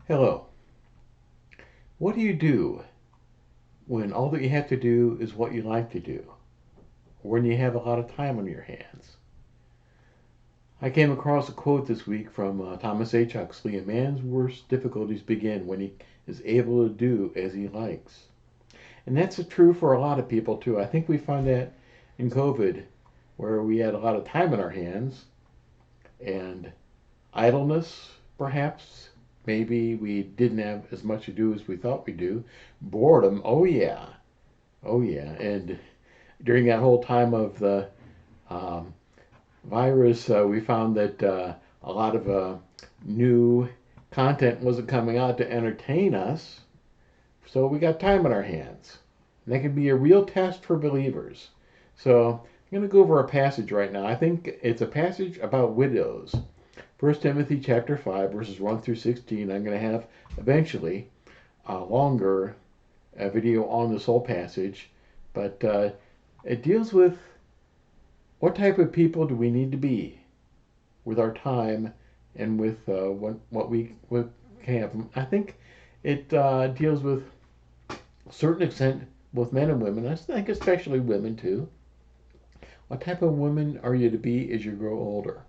Hello. What do you do when all that you have to do is what you like to do? Or when you have a lot of time on your hands? I came across a quote this week from Thomas H. Huxley: "A man's worst difficulties begin when he is able to do as he likes." And that's true for a lot of people too. I think we found that in COVID, where we had a lot of time on our hands and idleness, perhaps. Maybe we didn't have as much to do as we thought we do. Boredom, oh yeah. Oh yeah, and during that whole time of the um, virus, we found that a lot of new content wasn't coming out to entertain us, so we got time on our hands. And that can be a real test for believers. So I'm going to go over a passage right now. I think it's a passage about widows. 1 Timothy chapter 5, verses 1 through 16. I'm going to have eventually a longer video on this whole passage, but it deals with what type of people do we need to be with our time and with what we have. I think it deals with a certain extent both men and women. I think especially women too. What type of woman are you to be as you grow older,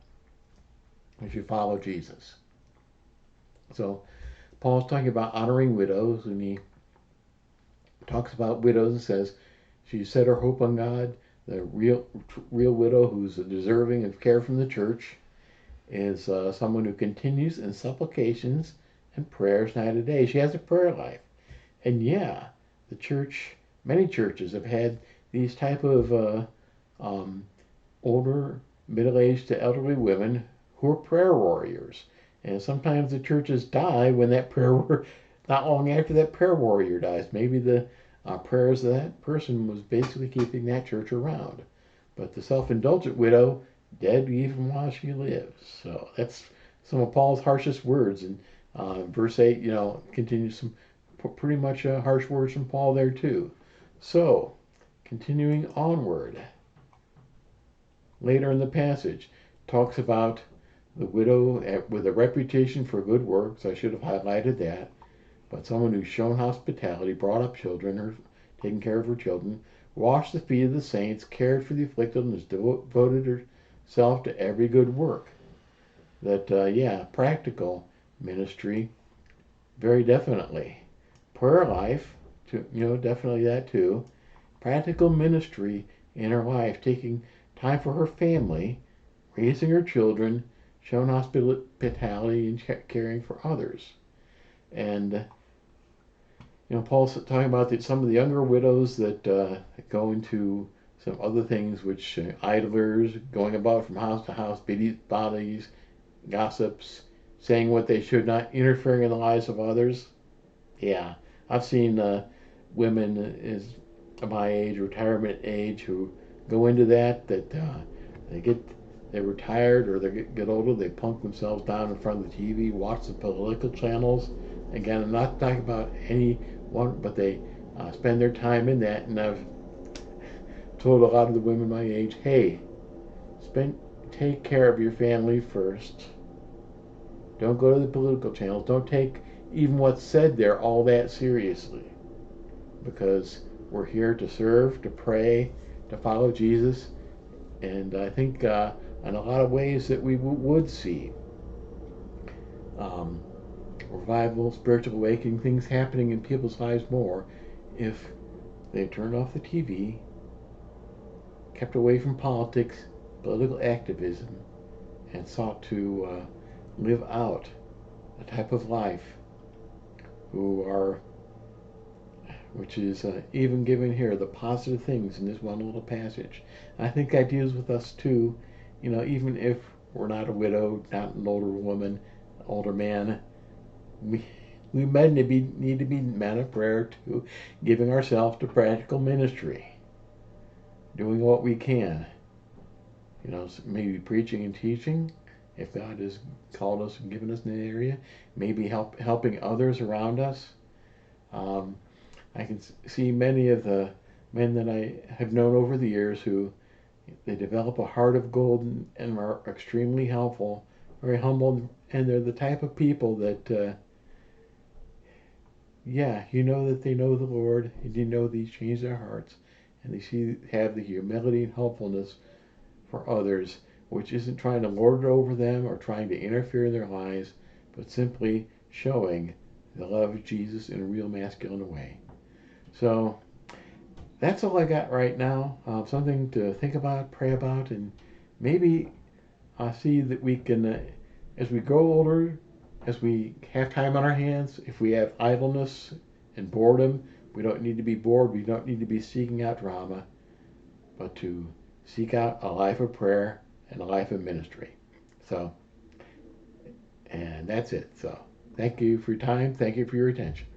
as you follow Jesus? So Paul's talking about honoring widows, and he talks about widows and says she set her hope on God. The real widow who's deserving of care from the church is someone who continues in supplications and prayers night and day. She has a prayer life. And yeah, the church, many churches have had these type of um, older, middle-aged to elderly women who are prayer warriors. And sometimes the churches die when that not long after that prayer warrior dies. Maybe the prayers of that person was basically keeping that church around. But the self-indulgent widow, dead even while she lives. So that's some of Paul's harshest words. And verse 8, continues some pretty much harsh words from Paul there too. So, continuing onward, later in the passage, talks about the widow with a reputation for good works. I should have highlighted that. But someone who's shown hospitality, brought up children, or taken care of her children, washed the feet of the saints, cared for the afflicted, and has devoted herself to every good work. That, practical ministry, very definitely. Prayer life, definitely that too. Practical ministry in her life, taking time for her family, raising her children, showing hospitality, and caring for others. And Paul's talking about some of the younger widows that go into some other things, which idlers, going about from house to house, bodies, gossips, saying what they should not, interfering in the lives of others. Yeah, I've seen women is my age, retirement age, who go into that they get they're retired or they get older, they plunk themselves down in front of the TV, watch the political channels. Again, I'm not talking about any one, but they spend their time in that. And I've told a lot of the women my age, hey, take care of your family first. Don't go to the political channels. Don't take even what's said there all that seriously, because we're here to serve, to pray, to follow Jesus. And I think in a lot of ways that we would see um, revival, spiritual awakening, things happening in people's lives more if they turned off the TV, kept away from politics, political activism, and sought to live out a type of life which is even given here, the positive things in this one little passage. And I think that deals with us too, even if we're not a widow, not an older woman, older man, we we need to be men of prayer too, giving ourselves to practical ministry, doing what we can. Maybe preaching and teaching, if God has called us and given us in the area. Maybe helping others around us. Um, I can see many of the men that I have known over the years who they develop a heart of gold and are extremely helpful, very humble, and they're the type of people that yeah, you know that they know the Lord, and you know these change their hearts, and have the humility and helpfulness for others, which isn't trying to lord it over them or trying to interfere in their lives, but simply showing the love of Jesus in a real masculine way. So that's all I got right now. Something to think about, pray about, and maybe see that we can, as we grow older, as we have time on our hands, if we have idleness and boredom, we don't need to be bored. We don't need to be seeking out drama, but to seek out a life of prayer and a life of ministry. So, and that's it. So, thank you for your time. Thank you for your attention.